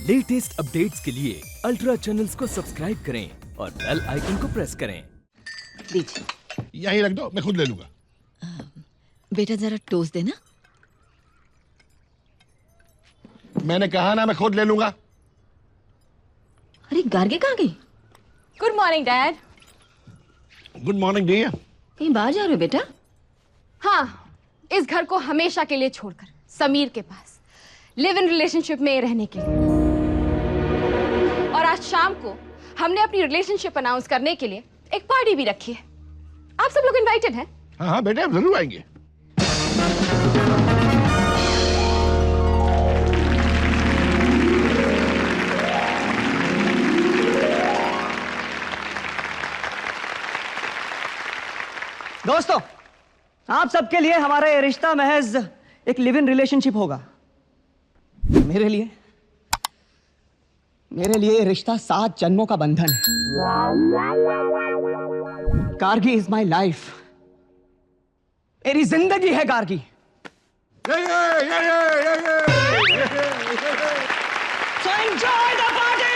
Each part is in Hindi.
लेटेस्ट अपडेट्स के लिए अल्ट्रा चैनल्स को सब्सक्राइब करें और बेल आइकन को प्रेस करें। यहीं रख दो, मैं खुद ले लूंगा। बेटा जरा टोस्ट देना। मैंने कहा ना मैं खुद ले लूंगा। अरे गार्गे कहाँ गई? Good morning dad. Good morning dear. कहीं बाहर जा रहे हो बेटा? हाँ, इस घर को हमेशा के लिए छोड़कर समीर के पास लिव इन रिलेशनशिप में रहने के लिए। और आज शाम को हमने अपनी रिलेशनशिप अनाउंस करने के लिए एक पार्टी भी रखी है। आप सब लोग इनवाइटेड हैं। हाँ हाँ बेटे, आप जरूर आएंगे। दोस्तों, आप सबके लिए हमारा ये रिश्ता महज एक लिव इन रिलेशनशिप होगा। मेरे लिए ये रिश्ता 7 जन्मों का बंधन है। Gargi is my life. मेरी जिंदगी है Gargi. So enjoy the party!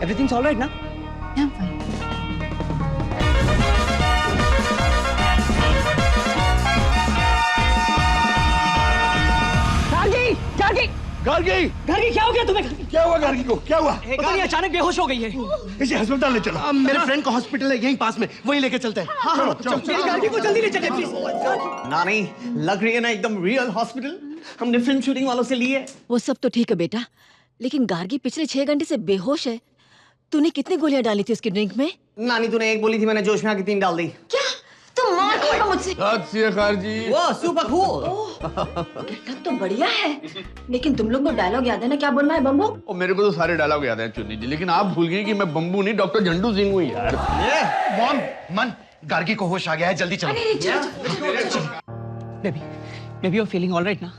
Everything's all right now? I'm fine. Gargi क्या हो गया तुम्हें? क्या हुआ गार्गी को? क्या हुआ? पता नहीं, अचानक बेहोश हो गई है। इसे अस्पताल ले चलो। मेरे फ्रेंड का हॉस्पिटल है यहीं पास में, वहीं लेके चलते हैं। चलो, मेरी गार्गी को जल्दी ले चलिए प्लीज। नानी लग रही है ना एकदम रियल हॉस्पिटल। हमने फिल्म शूटिंग वालों से ली है। वो सब तो ठीक है बेटा, लेकिन गार्गी पिछले 6 घंटे से बेहोश है। तूने कितनी गोलियां डाली थी उसकी ड्रिंक में? नानी तूने एक बोली थी, मैंने जोश में आके 3 डाल दी। क्या तुम मार खाएगा मुझसे? जी। वो सुपर कूल। गेटअप तो बढ़िया है, लेकिन तुम लोग को डायलॉग याद है ना? क्या बोलना है बम्बू? और मेरे को तो सारे डायलॉग याद हैं चुन्नी जी, लेकिन आप भूल गई कि मैं बम्बू नहीं डॉक्टर झंडू सिंह हूँ यार। मॉम, मन गार्गी को होश आ गया है, जल्दी चलो। Baby you feeling all right ना?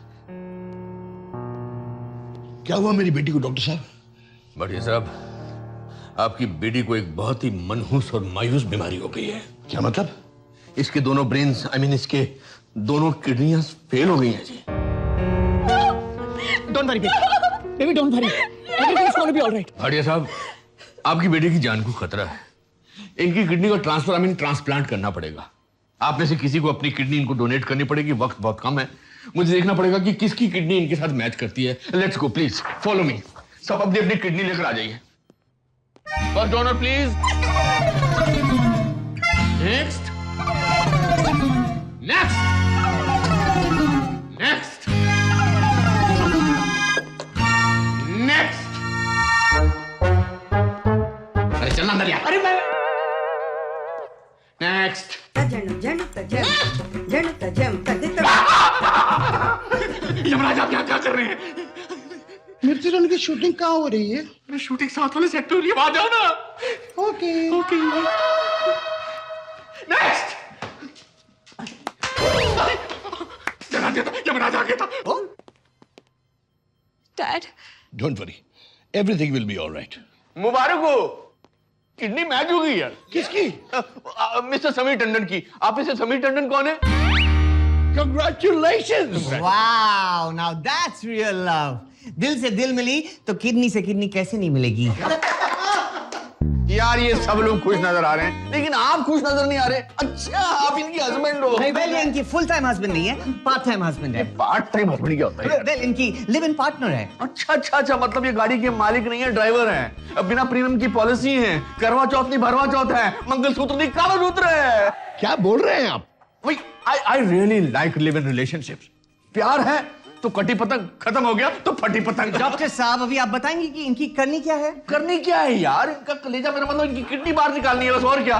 क्या हुआ मेरी बेटी को डॉक्टर साहब? बढ़िया साहब, आपकी बेटी को एक बहुत ही मनहूस और मायूस बीमारी हो गई है। क्या मतलब? इसके दोनों ब्रेन्स, इसके दोनों किडनियां फेल हो गई हैं जी। Don't worry baby, don't worry, everything is gonna be alright. बढ़िया साहब, आपकी बेटी की जान को खतरा है। इनकी किडनी का ट्रांसप्लांट करना पड़ेगा। आप में से किसी को अपनी किडनी इनको डोनेट करनी पड़ेगी। वक्त बहुत कम है, मुझे देखना पड़ेगा कि किसकी किडनी इनके साथ मैच करती है। Let's go, please follow me. सब अपनी अपनी किडनी लेकर आ जाइए। First donor please. Next, next, next, next. अरे चलना अंदर यार। अरे मैं नेक्स्ट। यमराज आप क्या कर रहे हैं? मिर्ची रन की शूटिंग कहाँ हो रही है? मैं शूटिंग साथ वाले सेट पे हो रही है, आ जाओ ना। Okay okay. नेक्स्ट। जगा दिया था, यमराज आ गया था। Dad, don't worry, everything will be alright. मुबारक हो, किडनी मैच हो गई यार। किसकी? मिस्टर समीर टंडन की। आप इसे समीर टंडन कौन है? Congratulations! Wow, now that's real love. दिल से दिल मिली तो किडनी से किडनी कैसे नहीं मिलेगी? यार ये सब लोग खुश नजर आ रहे हैं, लेकिन आप खुश नजर नहीं आ रहे। अच्छा, आप इनकी हस्बैंड हो? नहीं, वेल ये इनकी फुल टाइम हस्बैंड नहीं है, पार्ट टाइम हस्बैंड है। पार्ट टाइम हस्बैंड क्या होता है? वेल इनकी लिव इन पार्टनर है। अच्छा अच्छा अच्छा, मतलब ये गाड़ी के मालिक नहीं है, ड्राइवर हैं। बिना प्रीमियम की पॉलिसी है। करवा चौथ नहीं भरवा चौथ है, मंगलसूत्र नहीं काला सूत्र है। क्या बोल रहे हैं आप? I really like live in relationships. प्यार है तो कटी पतंग, खत्म हो गया तो फटी पतंग। डॉक्टर साहब अभी आप बताएंगे कि इनकी करनी क्या है? करनी क्या है यार? इनका कलेजा, मेरा मतलब इनकी किडनी बाहर निकालनी है बस, और क्या।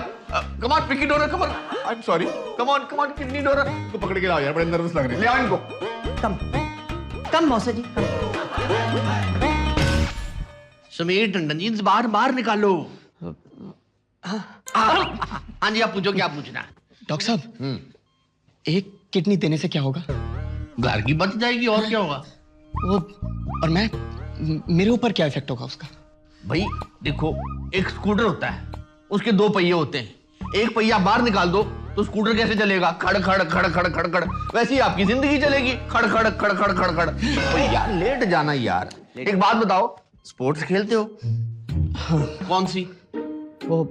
Come on picky donor, come on. I am sorry, come on kidney donor को पकड़ के लाओ यार, बड़े नर्वस लग रहे हैं। ले आओ इनको। कम कम मौसा जी। समीर टंडन जी बाहर बाहर निकालो। हाँ जी, आप पूछो क्या पूछना है। डॉक्टर साहब, एक किडनी देने से क्या होगा? घर की बच जाएगी और क्या होगा। वो और मैं, मेरे ऊपर क्या इफेक्ट होगा उसका? भाई देखो, एक स्कूटर होता है, उसके दो पहिए होते हैं, एक पहिया बाहर निकाल दो तो स्कूटर कैसे चलेगा? खड़ खड़ खड़ खड़ खड़ खड़। वैसे ही आपकी जिंदगी चलेगी, खड़ खड़ खड़ खड़ खड़ खड़। तो यार लेट जाना यार। एक बात बताओ, स्पोर्ट्स खेलते हो? हाँ। कौन सी? वो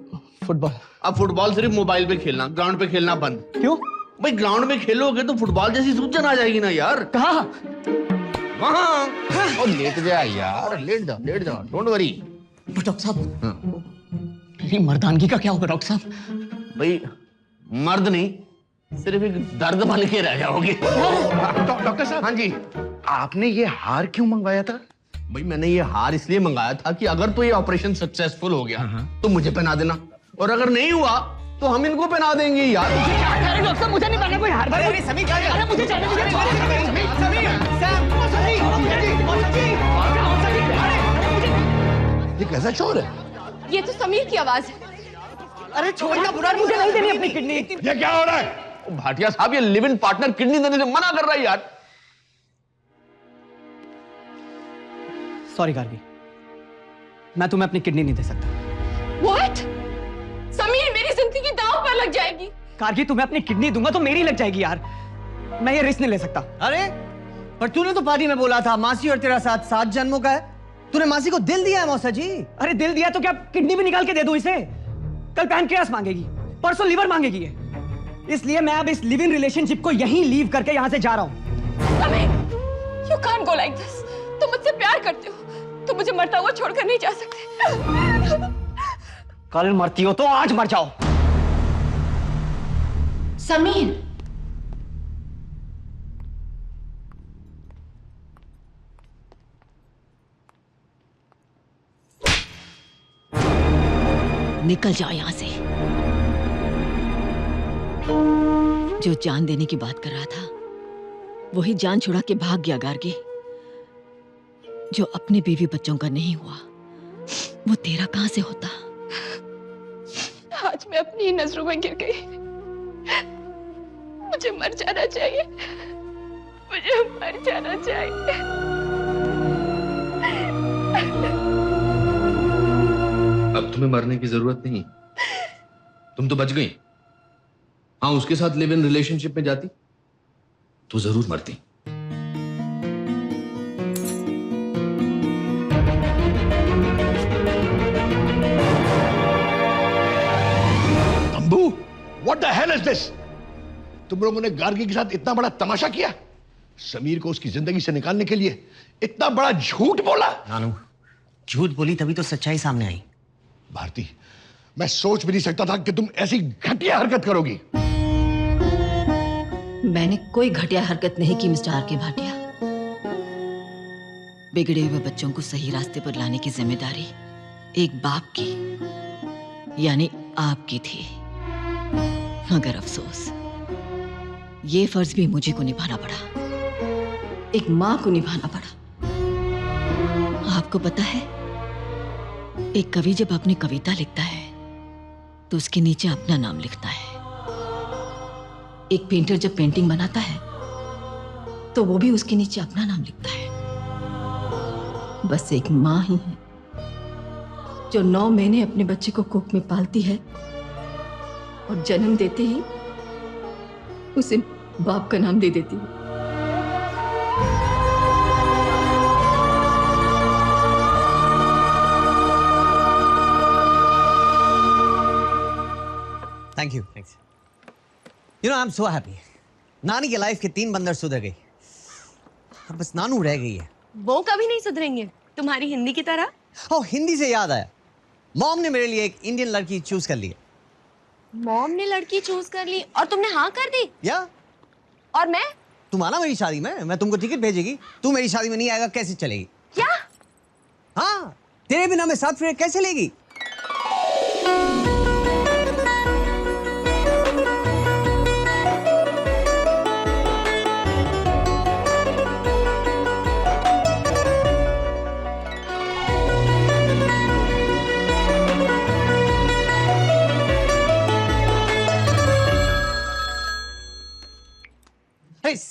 फुटबॉल। अब फुटबॉल सिर्फ मोबाइल पे खेलना, ग्राउंड पे खेलना बंद। क्यों? भाई ग्राउंड में खेलोगे तो फुटबॉल जैसी सूजन आ जाएगी ना यार। कहाँ? वहाँ। और लेट जा यार, लेट जाओ, डोंट वरी। डॉक्टर साहब, मेरी मर्दानगी का क्या होगा डॉक्टर साहब? भाई मर्द नहीं, सिर्फ एक दर्द बन के रह जाओगे। डॉक्टर साहब, हाँ जी। आपने ये हार क्यों मंगवाया था? भाई मैंने ये हार इसलिए मंगाया था कि अगर तो ये ऑपरेशन सक्सेसफुल हो गया तो मुझे पहना देना, और अगर नहीं हुआ तो हम इनको पहना देंगे यार। अरे डॉक्टर साहब, मुझे नहीं पहना कोई हार। अरे समीर क्या? अरे मुझे चाहिए, मुझे ये कैसा शोर है? ये तो समीर की आवाज है। अरे छोड़ना बुरा, मुझे नहीं देनी अपनी किडनी। ये क्या हो रहा है? भाटिया साहब, ये लिव इन पार्टनर किडनी देने से मना कर रहा है यार। सॉरी गार्गी, मैं तुम्हें अपनी किडनी नहीं दे सकता। What? समीर, मेरी जिंदगी दांव पर लग जाएगी। गार्गी, तुम्हें अपनी किडनी दूंगा तो मेरी लग जाएगी यार। मैं ये रिस्क नहीं ले सकता। अरे पर तूने तो पार्टी में बोला था मासी और तेरा साथ 7 जन्मों का है। तूने मासी को दिल दिया है मौसा जी। अरे दिल दिया तो क्या किडनी भी निकाल के दे दूं इसे? कल पैनक्रियास मांगेगी, परसों लिवर मांगेगी ये। इसलिए मैं अब इस लिव इन रिलेशनशिप को यहीं लीव करके यहां से जा रहा हूं। Sameer, you can't go like this। तुम मुझसे प्यार करते हो, तुम मुझे मरता हुआ छोड़कर नहीं जा सकते। कल मरती हो तो आज मर जाओ। समीर, निकल जाओ यहां से। जो जान देने की बात कर रहा था वही जान छुड़ा के भाग गया गार्गी। जो अपने बीवी बच्चों का नहीं हुआ वो तेरा कहां से होता? आज मैं अपनी नजरों में गिर गई। मुझे मर जाना चाहिए, मुझे मर जाना चाहिए। अब तुम्हें मरने की जरूरत नहीं, तुम तो बच गई। हाँ, उसके साथ लिव इन रिलेशनशिप में जाती तो जरूर मरती। तंबू, what the hell is this? तुम लोगों ने गार्गी के साथ इतना बड़ा तमाशा किया, समीर को उसकी जिंदगी से निकालने के लिए इतना बड़ा झूठ बोला। नानू, झूठ बोली तभी तो सच्चाई सामने आई। भारती, मैं सोच भी नहीं सकता था कि तुम ऐसी घटिया हरकत करोगी। मैंने कोई घटिया हरकत नहीं की मिस्टर आर के भाटिया। बिगड़े हुए बच्चों को सही रास्ते पर लाने की जिम्मेदारी एक बाप की यानी आपकी थी, मगर अफसोस ये फर्ज भी मुझे को निभाना पड़ा, एक मां को निभाना पड़ा। आपको पता है, एक कवि जब अपनी कविता लिखता है तो उसके नीचे अपना नाम लिखता है। एक पेंटर जब पेंटिंग बनाता है तो वो भी उसके नीचे अपना नाम लिखता है। बस एक मां ही है जो 9 महीने अपने बच्चे को कोख में पालती है और जन्म देते ही उसे बाप का नाम दे देती है। Thank you. You know I am so happy. नानी की लाइफ के 3 बंदर सुधर गई, अब बस नानू रह गई है। वो कभी नहीं सुधरेंगे तुम्हारी हिंदी की तरह। ओ, हिंदी से याद आया, मॉम ने मेरे लिए एक इंडियन लड़की चूज कर ली है। मॉम ने लड़की चूज कर ली और तुमने हाँ कर दी? या और मैं? तुम आना मेरी शादी में, मैं तुमको टिकट भेजेगी। तू मेरी शादी में नहीं आएगा कैसे चलेगी? क्या? हाँ, तेरे बिना मैं 7 फेरे कैसे लेगी?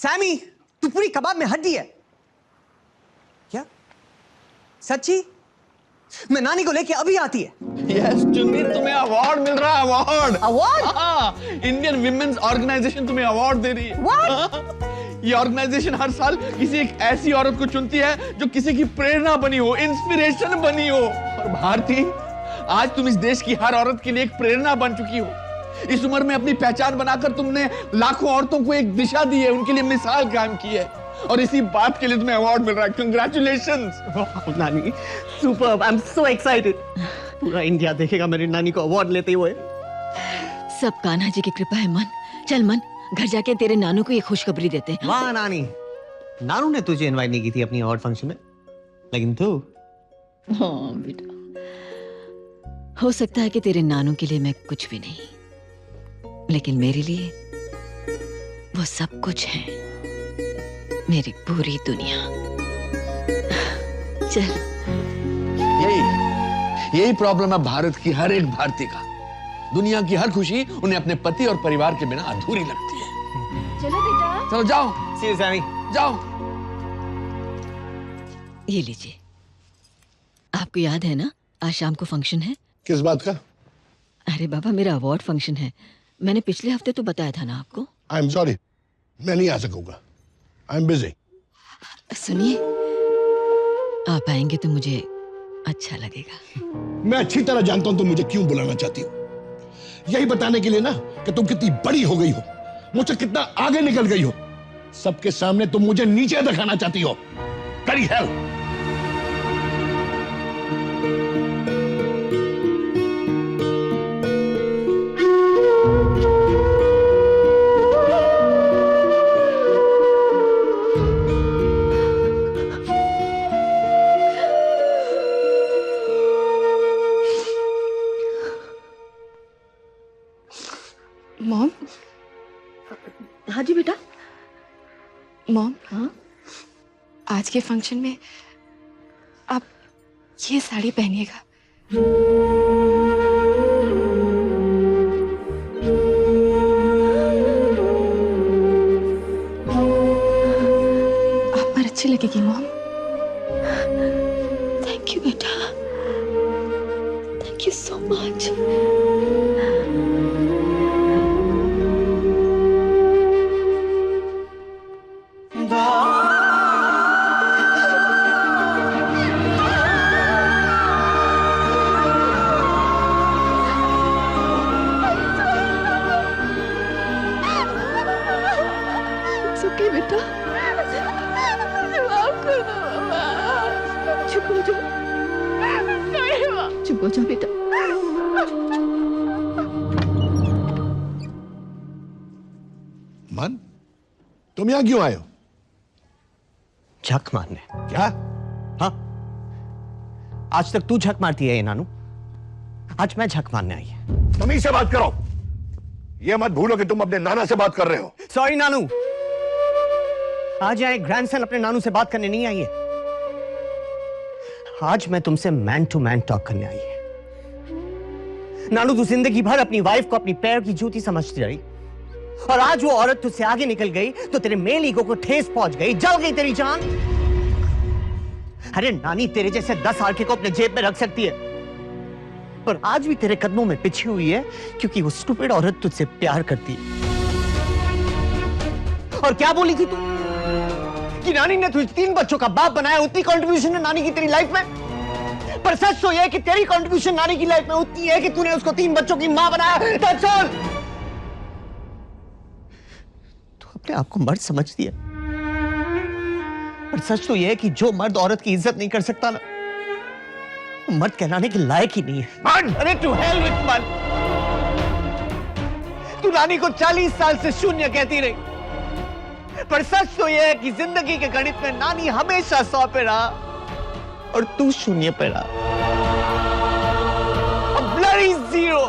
सैमी, तू पूरी कबाब में हड्डी है क्या? सच्ची? मैं नानी को लेके अभी आती है। यस चुन्नी, तुम्हें अवार्ड मिल रहा है। Award? Award? Indian women's organization तुम्हें अवार्ड दे रही है। ये ऑर्गेनाइजेशन हर साल किसी एक ऐसी औरत को चुनती है जो किसी की प्रेरणा बनी हो, इंस्पिरेशन बनी हो। और भारती, आज तुम इस देश की हर औरत के लिए एक प्रेरणा बन चुकी हो। इस उम्र में अपनी पहचान बनाकर तुमने लाखों औरतों को एक दिशा दी है, उनके लिए मिसाल कायम की है, और इसी बात के लिए तुम्हें अवार्ड मिल रहा है। कांग्रेचुलेशंस नानी, superb, I am so excited. पूरा इंडिया देखेगा मेरी नानी को अवार्ड लेते हुए। सब कान्हा जी की कृपा है मन। चल मन, घर जाके तेरे नानू को ये खुशखबरी देते हैं। वाह नानी, नानू ने तुझे इनवाइट नहीं की थी अपनी अवार्ड फंक्शन में, लेकिन तू। हाँ बेटा, हो सकता है कि तेरे नानू के लिए मैं कुछ भी नहीं, लेकिन मेरे लिए वो सब कुछ है, मेरी पूरी दुनिया। चल। यही प्रॉब्लम है भारत की हर एक भारतीय का। दुनिया की हर खुशी उन्हें अपने पति और परिवार के बिना अधूरी लगती है। चलो बेटा, चलो जाओ। See you, Sammy. जाओ। ये लीजिए। आपको याद है ना, आज शाम को फंक्शन है। किस बात का? अरे बाबा, मेरा अवार्ड फंक्शन है। मैंने पिछले हफ्ते तो बताया था ना आपको। आई एम सॉरी, मैं नहीं आ सकूंगा। I am busy. सुनिए, आप आएंगे तो मुझे अच्छा लगेगा। मैं अच्छी तरह जानता हूं तुम मुझे क्यों बुलाना चाहती हो। यही बताने के लिए ना कि तुम कितनी बड़ी हो गई हो, मुझसे कितना आगे निकल गई हो। सबके सामने तुम मुझे नीचे दिखाना चाहती हो। करी हेल। मॉम। हाँ जी बेटा। मॉम, हाँ? आज के फंक्शन में आप ये साड़ी पहनिएगा। आप पर अच्छी लगेगी मॉम। थैंक यू बेटा, थैंक यू सो मच। सुखी बेटा, चुप हो जाओ, चुप हो जाओ बेटा। मन, तुम यहां क्यों आए हो? झक मारने। क्या? हाँ, आज तक तू झक मारती है ये नानू, आज मैं झक मारने आई है। तुम ही से बात करो। ये मत भूलो कि तुम अपने नाना से बात कर रहे हो। सॉरी नानू, आज यहाँ एक ग्रैंडसन अपने नानू से बात करने नहीं आई है। आज मैं तुमसे मैन टू मैन टॉक करने आई है। नानू, तू जिंदगी भर अपनी वाइफ को अपनी पैर की जूती समझती रही, और आज वो औरत तुझसे आगे निकल गई तो तेरे मेल ईगो को ठेस पहुंच गई, जल गई तेरी जान। अरे नानी, तेरे जैसे 10 आरके को अपने जेब में रख सकती है, पर आज भी तेरे कदमों में पिछी हुई है क्योंकि वो स्टूपिड औरत तुझसे प्यार करती है। और क्या बोली थी तू कि नानी ने तुझे 3 बच्चों का बाप बनाया, उतनी कंट्रीब्यूशन है नानी की तेरी लाइफ में। पर सच तो यह है कि तेरी कंट्रीब्यूशन नानी की लाइफ में उतनी है कि तूने उसको 3 बच्चों की मां बनाया। That's all। तू अपने आप को मर्द समझती है, पर सच तो यह है कि जो मर्द औरत की इज्जत नहीं कर सकता ना, वो मर्द कहलाने के लायक ही नहीं है। मन! अरे टू हेल विद मन। तू नानी को 40 साल से शून्य कहती रही, पर सच तो यह है कि जिंदगी के गणित में नानी हमेशा 100 पे रहा और तू 0 पे रहा। A bloody zero।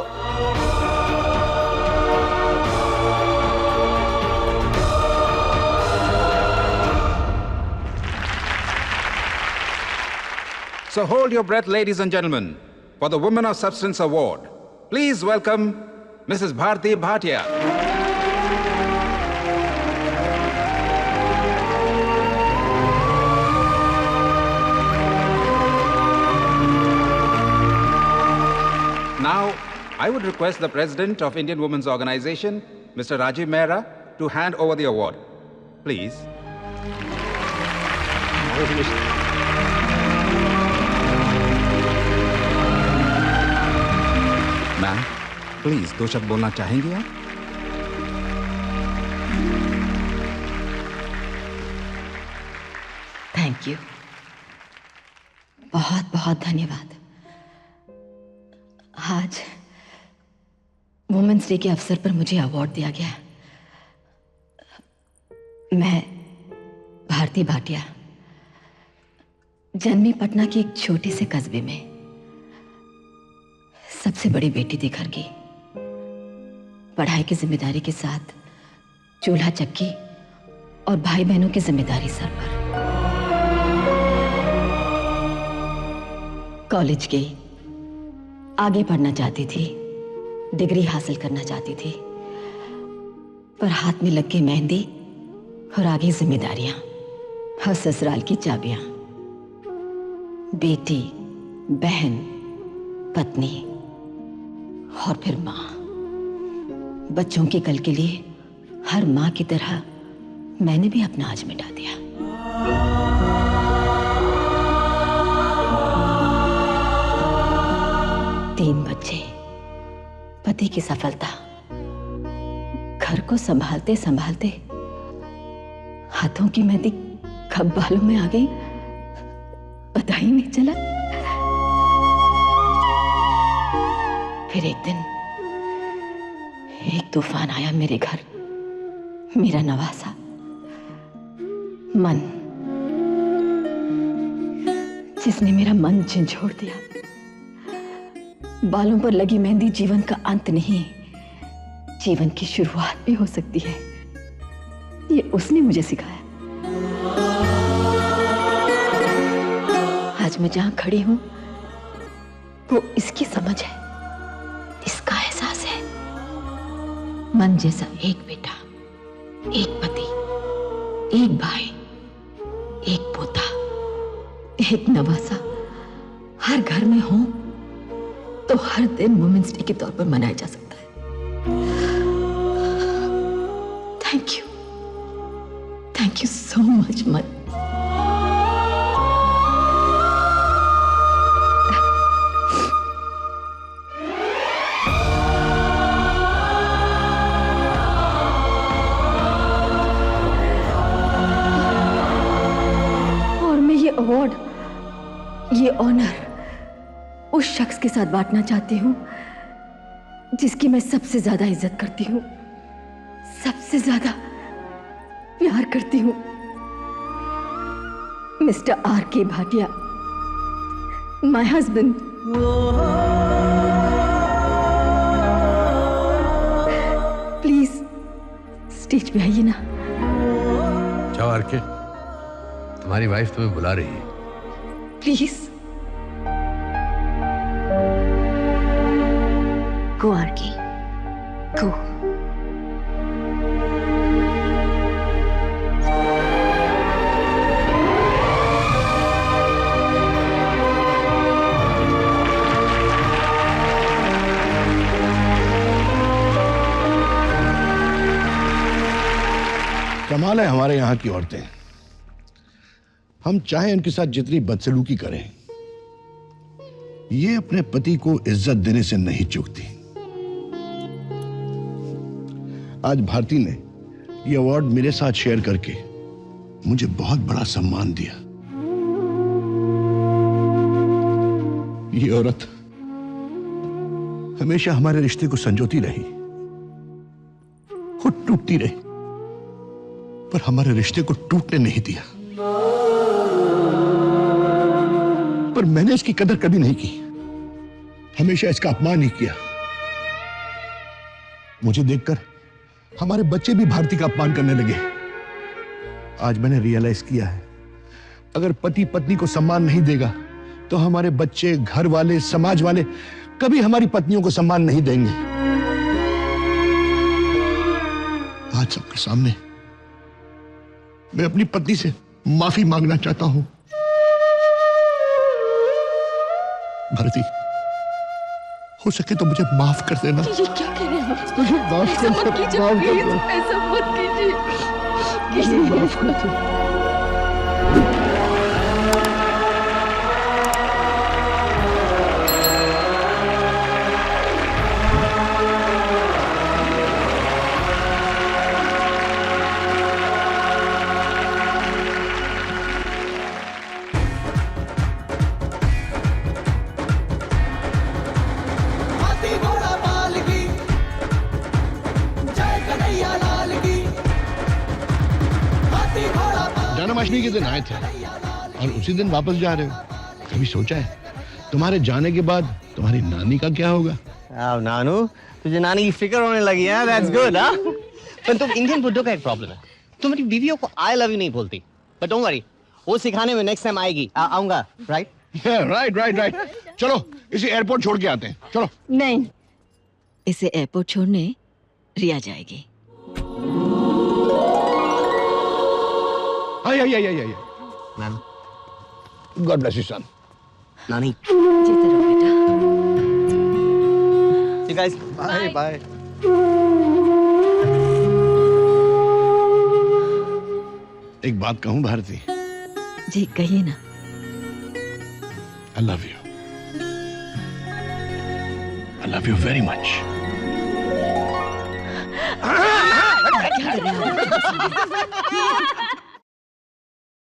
So hold your breath, ladies and gentlemen, for the Women of Substance Award. Please welcome Mrs. Bharti Bhatia. I would request the President of Indian Women's Organization, Mr. Rajiv Mehra, to hand over the award. Please. Ma'am, please 2 शब्द बोलना चाहेंगी आप? थैंक यू, बहुत बहुत धन्यवाद। आज वुमेन्स डे के अवसर पर मुझे अवार्ड दिया गया। मैं भारती भाटिया, जन्मी पटना के एक छोटे से कस्बे में, सबसे बड़ी बेटी थी घर की। पढ़ाई की जिम्मेदारी के साथ चूल्हा चक्की और भाई बहनों की जिम्मेदारी सर पर। कॉलेज गई, आगे पढ़ना चाहती थी, डिग्री हासिल करना चाहती थी, पर हाथ में लग गई मेहंदी और आगे जिम्मेदारियां और ससुराल की चाबियां। बेटी, बहन, पत्नी और फिर मां। बच्चों के कल के लिए हर मां की तरह मैंने भी अपना आज मिटा दिया। तीन बच्चे, पति की सफलता, घर को संभालते संभालते हाथों की मेहंदी कब बालों में आ गई पता ही नहीं चला। फिर एक दिन एक तूफान आया मेरे घर, मेरा नवासा मन, जिसने मेरा मन झंझोड़ दिया। बालों पर लगी मेहंदी जीवन का अंत नहीं, जीवन की शुरुआत भी हो सकती है, ये उसने मुझे सिखाया। आज मैं जहां खड़ी हूं वो इसकी समझ है, इसका एहसास है। मन जैसा एक बेटा, एक पति, एक भाई, एक पोता, एक नवासा हर घर में हो तो हर दिन वुमेन्स डे के तौर पर मनाया जा सकता है। थैंक यू सो मच मन। और मैं ये अवार्ड, ये ऑनर उस शख्स के साथ बांटना चाहती हूं जिसकी मैं सबसे ज्यादा इज्जत करती हूं, सबसे ज्यादा प्यार करती हूं, mister R.K. Bhatia, my husband. Please stage पे आइए ना। जाओ R.K., तुम्हारी वाइफ तुम्हें बुला रही है। प्लीज गो R.K., गो। कमाल है हमारे यहां की औरतें, हम चाहे उनके साथ जितनी बदसलूकी करें, ये अपने पति को इज्जत देने से नहीं चूकती। आज भारती ने ये अवार्ड मेरे साथ शेयर करके मुझे बहुत बड़ा सम्मान दिया। ये औरत हमेशा हमारे रिश्ते को संजोती रही, खुद टूटती रही, पर हमारे रिश्ते को टूटने नहीं दिया। पर मैंने इसकी कदर कभी नहीं की, हमेशा इसका अपमान ही किया। मुझे देखकर हमारे बच्चे भी भारती का अपमान करने लगे। आज मैंने रियलाइज किया है, अगर पति पत्नी को सम्मान नहीं देगा तो हमारे बच्चे, घर वाले, समाज वाले कभी हमारी पत्नियों को सम्मान नहीं देंगे। आज सबके सामने मैं अपनी पत्नी से माफी मांगना चाहता हूं। भारती, हो सके तो मुझे माफ कर देना। ये क्या कह रहे हैं आप? मुझे माफ कर ऐसा मत कीजिए, माफ कर प्लीज, दो। ऐसा मत कीजिए। मुझे माफ कर दो। जन्माष्टमी के दिन आए थे और उसी दिन वापस जा रहे हो। कभी सोचा है तुम्हारे जाने के बाद तुम्हारी नानी का क्या होगा? अब नानू तुझे नानी की फिक्र होने लगी है। That's good. हाँ, पर तुम इंडियन बुड्ढों का एक प्रॉब्लम है, तुम्हारी बीवियों को आई लव यू नहीं बोलती। बट डोंट वरी, वो सिखाने में नेक्स्ट टाइम आएगी। आऊंगा। Right right. चलो इसे एयरपोर्ट छोड़ के आते हैं। चलो। नहीं, इसे एयरपोर्ट छोड़ने रिया जाएगी। आई। नानू, गॉड ब्लेस यू सन। नानी, जीते रहो बेटा। you guys, bye. एक बात कहूं भारती? जी कहिए ना। I love you. I love you very much. क्या कर रहे हैं आप?